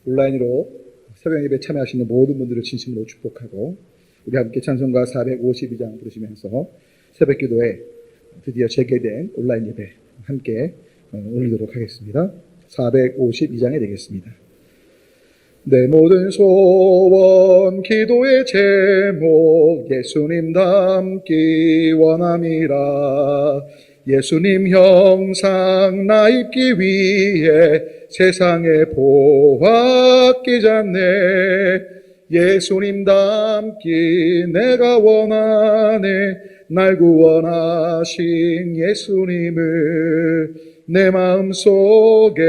온라인으로 새벽 예배 참여하시는 모든 분들을 진심으로 축복하고, 우리 함께 찬송가 452장 부르시면서 새벽 기도에 드디어 재개된 온라인 예배 함께 올리도록 하겠습니다. 452장이 되겠습니다. 내 모든 소원 기도의 제목 예수님 닮기 원함이라. 예수님 형상 나 입기 위해 세상에 보았기 전에 예수님 닮기 내가 원하네. 날 구원하신 예수님을 내 마음속에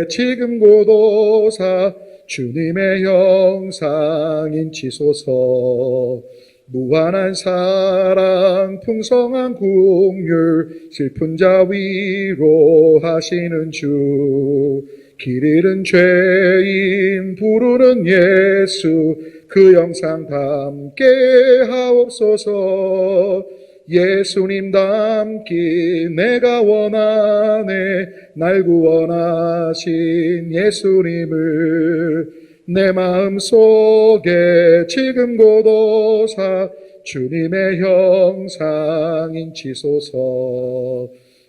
지금 고도사 주님의 형상 인치소서. 무한한 사랑 풍성한 긍휼 슬픈 자 위로하시는 주. 길 잃은 죄인 부르는 예수 그 영상 담게 하옵소서. 예수님 닮기 내가 원하네. 날 구원하신 예수님을 내 마음속에 지금 고도사 주님의 형상 인치소서.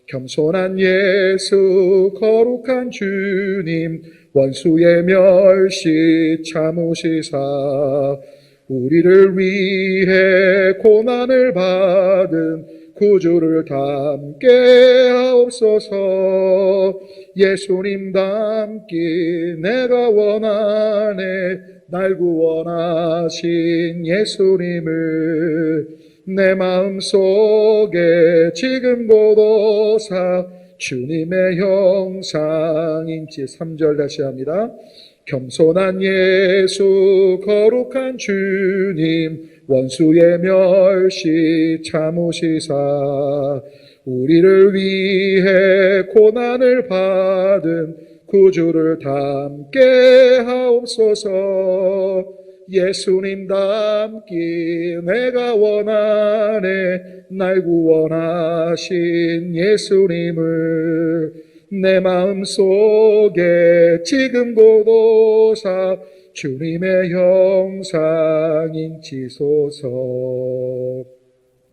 겸손한 예수 거룩한 주님 원수의 멸시 참으시사 우리를 위해 고난을 받은 구주를 닮게 하옵소서. 예수님 닮기 내가 원하네. 날 구원하신 예수님을 내 마음속에 지금 고도사 주님의 형상 인치. 3절 다시 합니다. 겸손한 예수 거룩한 주님 원수의 멸시 참으시사 우리를 위해 고난을 받은 구주를 닮게 하옵소서. 예수님 닮기 내가 원하네. 날 구원하신 예수님을 내 마음속에 지금 고도사 주님의 형상 인치소서.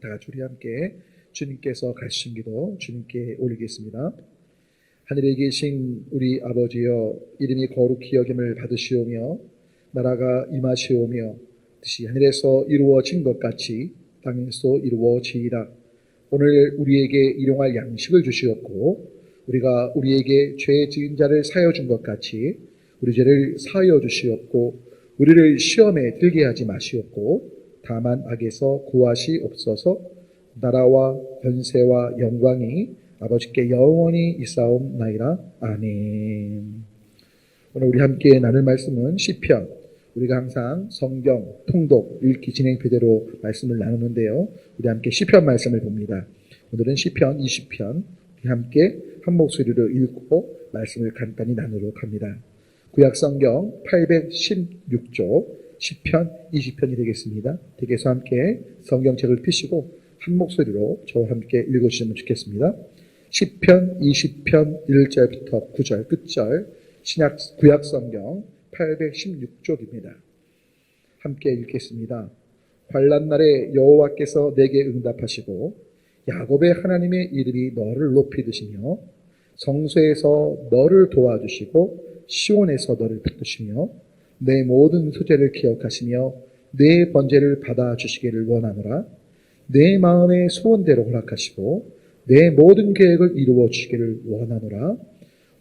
다 같이 우리 함께 주님께서 가르치신 기도 주님께 올리겠습니다. 하늘에 계신 우리 아버지여, 이름이 거룩히 여김을 받으시오며 나라가 임하시오며 뜻이 하늘에서 이루어진 것 같이 땅에서 이루어지이다. 오늘 우리에게 일용할 양식을 주시옵고 우리가 우리에게 죄 지은 자를 사하여 준 것 같이 우리 죄를 사하여 주시옵고 우리를 시험에 들게 하지 마시옵고 다만 악에서 구하시옵소서. 나라와 권세와 영광이 아버지께 영원히 있사옵나이다. 아멘. 오늘 우리 함께 나눌 말씀은 시편. 우리가 항상 성경 통독 읽기 진행표대로 말씀을 나누는데요, 우리 함께 시편 말씀을 봅니다. 오늘은 시편 20편 우리 함께 한 목소리로 읽고 말씀을 간단히 나누도록 합니다. 구약성경 816조 시편 20편이 되겠습니다. 댁에서 함께 성경책을 펴시고 한 목소리로 저와 함께 읽어주시면 좋겠습니다. 시편 20편 1절부터 9절 끝절 구약성경 816쪽입니다. 함께 읽겠습니다. 환난 날에 여호와께서 내게 응답하시고 야곱의 하나님의 이름이 너를 높이 드시며 성소에서 너를 도와주시고 시온에서 너를 붙드시며 내 모든 소재를 기억하시며 내 번제를 받아주시기를 원하노라. 내 마음의 소원대로 허락하시고 내 모든 계획을 이루어 주시기를 원하노라.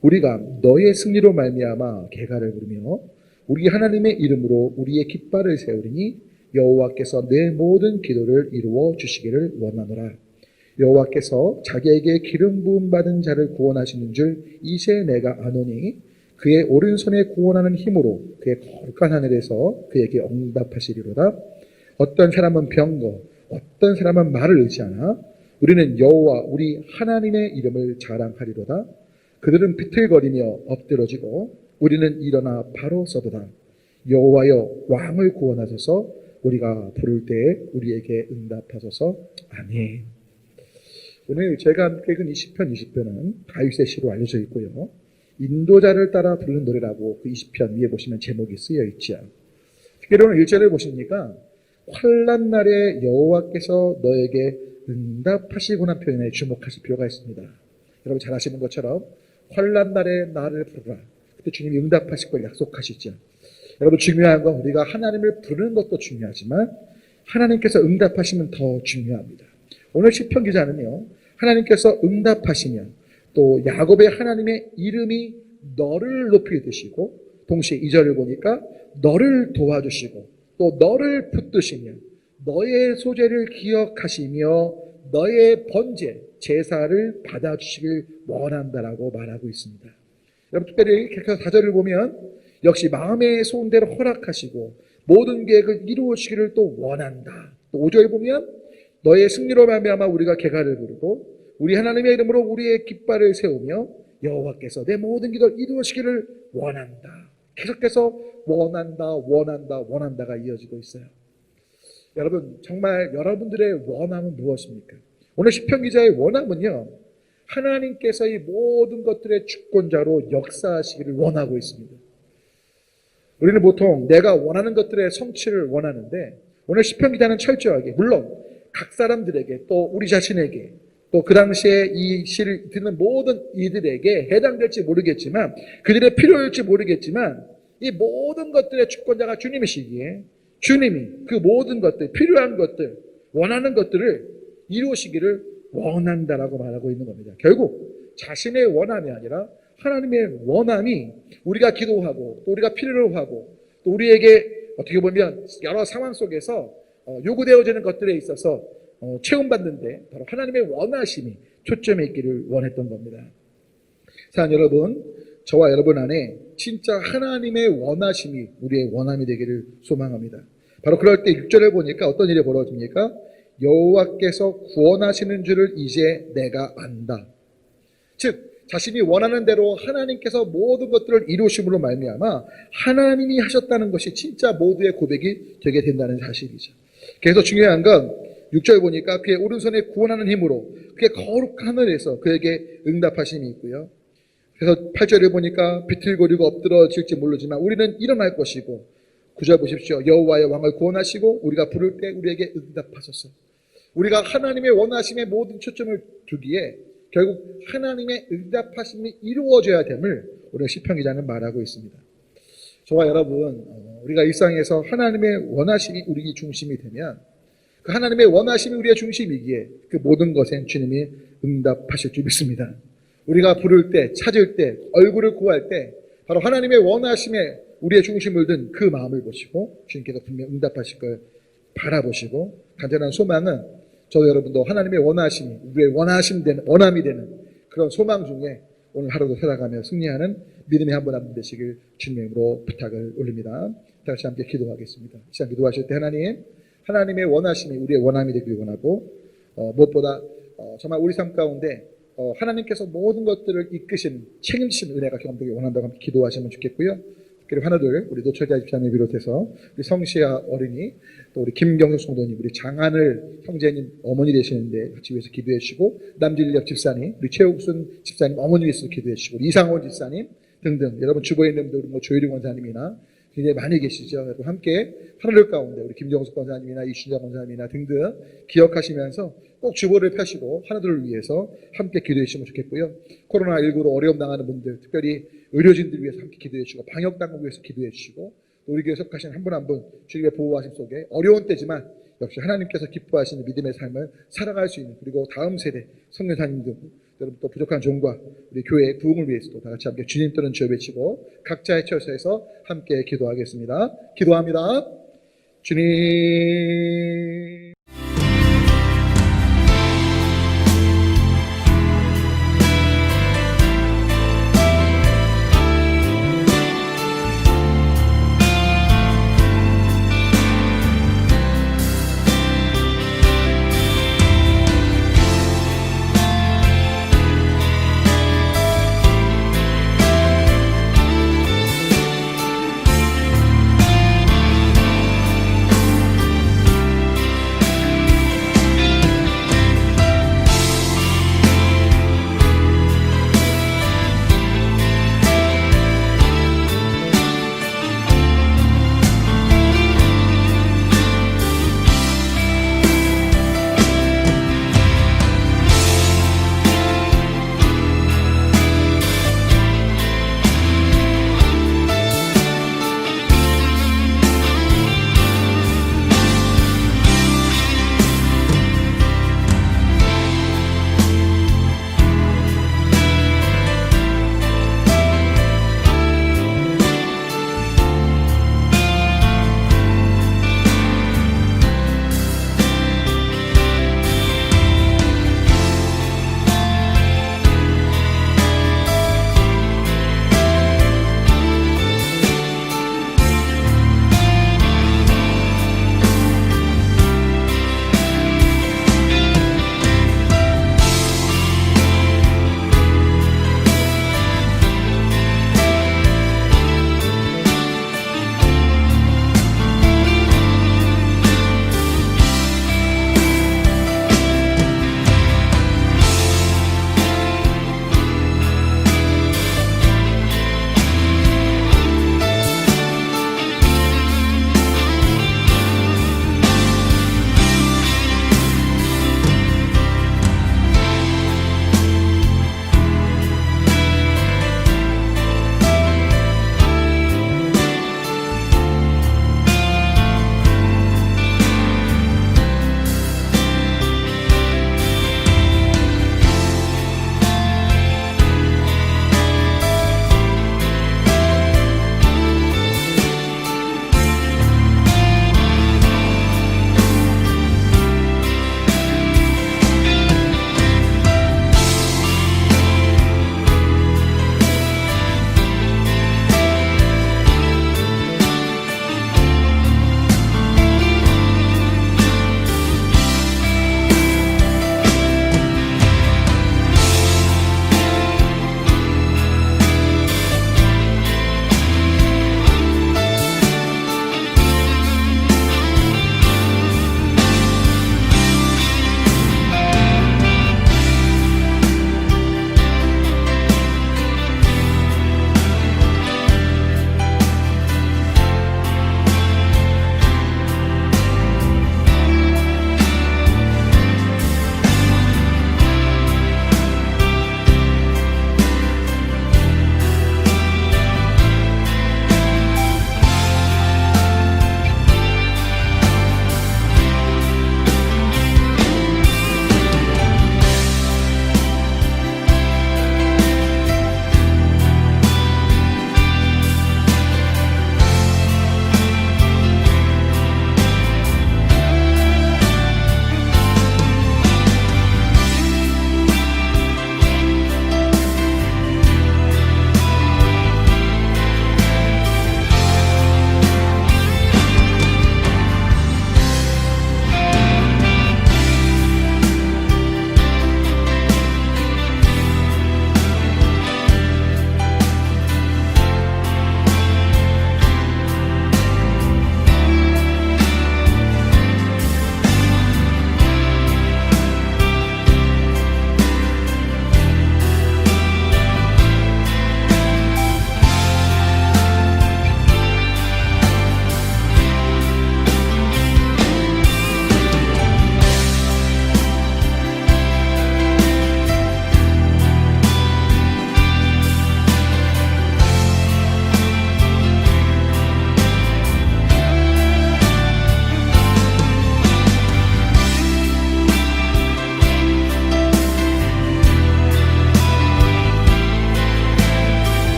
우리가 너의 승리로 말미암아 계가를 부르며 우리 하나님의 이름으로 우리의 깃발을 세우리니 여호와께서 내 모든 기도를 이루어 주시기를 원하노라. 여호와께서 자기에게 기름 부음 받은 자를 구원하시는 줄 이제 내가 아노니 그의 오른손에 구원하는 힘으로 그의 거룩한 하늘에서 그에게 응답하시리로다. 어떤 사람은 병거 어떤 사람은 말을 의지하나 우리는 여호와 우리 하나님의 이름을 자랑하리로다. 그들은 비틀거리며 엎드러지고 우리는 일어나 바로 서도다. 여호와여 왕을 구원하소서. 우리가 부를 때에 우리에게 응답하소서. 아멘. 오늘 제가 함께 읽은 이 시편 20편은 다윗의 시로 알려져 있고요. 인도자를 따라 부르는 노래라고 그 20편 위에 보시면 제목이 쓰여 있죠. 특별히 오늘 1절을 보시니까 환난 날에 여호와께서 너에게 응답하시고는 표현에 주목하실 필요가 있습니다. 여러분 잘 아시는 것처럼 환난 날에 나를 부르라. 그때 주님이 응답하실 걸 약속하시죠. 여러분 중요한 건 우리가 하나님을 부르는 것도 중요하지만 하나님께서 응답하시면 더 중요합니다. 오늘 시편 기자는요. 하나님께서 응답하시면 또 야곱의 하나님의 이름이 너를 높이 드시고 동시에 2절을 보니까 너를 도와주시고 또 너를 붙드시며 너의 소재를 기억하시며 너의 번제, 제사를 받아주시길 원한다라고 말하고 있습니다. 여러분 특별히 계속해서 4절을 보면 역시 마음의 소원대로 허락하시고 모든 계획을 이루어지기를 또 원한다. 또 5절 보면 너의 승리로 말미암아 우리가 개가를 부르고 우리 하나님의 이름으로 우리의 깃발을 세우며 여호와께서 내 모든 기도를 이루어지기를 원한다. 계속해서 원한다가 이어지고 있어요. 여러분 정말 여러분들의 원함은 무엇입니까? 오늘 시편 기자의 원함은요. 하나님께서 이 모든 것들의 주권자로 역사하시기를 원하고 있습니다. 우리는 보통 내가 원하는 것들의 성취를 원하는데 오늘 시편 기자는 철저하게 물론 각 사람들에게 또 우리 자신에게 또 그 당시에 이 시를 듣는 모든 이들에게 해당될지 모르겠지만 그들의 필요일지 모르겠지만 이 모든 것들의 주권자가 주님이시기에 주님이 그 모든 것들 필요한 것들 원하는 것들을 이루시기를 원한다라고 말하고 있는 겁니다. 결국 자신의 원함이 아니라 하나님의 원함이 우리가 기도하고 또 우리가 필요로 하고 또 우리에게 어떻게 보면 여러 상황 속에서 요구되어지는 것들에 있어서 체험받는데 바로 하나님의 원하심이 초점에 있기를 원했던 겁니다. 사랑하는 여러분, 저와 여러분 안에 진짜 하나님의 원하심이 우리의 원함이 되기를 소망합니다. 바로 그럴 때 6절을 보니까 어떤 일이 벌어집니까? 여호와께서 구원하시는 줄을 이제 내가 안다. 즉 자신이 원하는 대로 하나님께서 모든 것들을 이루심으로 말미암아 하나님이 하셨다는 것이 진짜 모두의 고백이 되게 된다는 사실이죠. 그래서 중요한 건 6절 보니까 그의 오른손에 구원하는 힘으로 그의 거룩한 하늘에서 그에게 응답하심이 있고요. 그래서 8절에 보니까 비틀거리고 엎드러질지 모르지만 우리는 일어날 것이고 9절 보십시오. 여호와의 왕을 구원하시고 우리가 부를 때 우리에게 응답하소서. 우리가 하나님의 원하심에 모든 초점을 두기에 결국 하나님의 응답하심이 이루어져야 됨을 오늘 시편 기자는 말하고 있습니다. 저와 여러분 우리가 일상에서 하나님의 원하심이 우리 중심이 되면 그 하나님의 원하심이 우리의 중심이기에 그 모든 것엔 주님이 응답하실 줄 믿습니다. 우리가 부를 때, 찾을 때, 얼굴을 구할 때 바로 하나님의 원하심에 우리의 중심을 둔 그 마음을 보시고 주님께서 분명 응답하실 걸 바라보시고 간절한 소망은 저도 여러분도 하나님의 원하심이 우리의 원함이 되는 그런 소망 중에 오늘 하루도 살아가며 승리하는 믿음의 한 분 한 분 되시길 주님의 이름으로 부탁을 올립니다. 다시 함께 기도하겠습니다. 시간 기도하실 때 하나님의 원하심이 우리의 원함이 되길 원하고 무엇보다 정말 우리 삶 가운데 하나님께서 모든 것들을 이끄시는 책임지시는 은혜가 경험되길 원한다고 함께 기도하시면 좋겠고요. 특별히 하나둘 우리 노철자 집사님 비롯해서 우리 성시아 어린이 또 우리 김경숙 성도님 우리 장하늘 형제님 어머니 되시는데 같이 위해서 기도해 주시고 남진섭 집사님 우리 최욱순 집사님 어머니 위해서 기도해 주시고 이상원 집사님 등등 여러분 주변에 있는 분들 뭐 조일희 권사님이나 굉장히 많이 계시죠. 여러분 함께 하늘 가운데 우리 김정숙 권사님이나 이순자 권사님이나 등등 기억하시면서 꼭 주보를 펴시고 하나들을 위해서 함께 기도해 주시면 좋겠고요. 코로나19로 어려움 당하는 분들 특별히 의료진들 위해서 함께 기도해 주시고 방역당국 위해서 기도해 주시고 또 우리 교회 속하신 한 분 한 분 주님의 보호하심 속에 어려운 때지만 역시 하나님께서 기뻐하시는 믿음의 삶을 살아갈 수 있는 그리고 다음 세대 성교사님들 여러분 또 부족한 종과 우리 교회의 부흥을 위해서도 다 같이 함께 주님 떠는 주여 외치고 각자의 처소에서 함께 기도하겠습니다. 기도합니다. 주님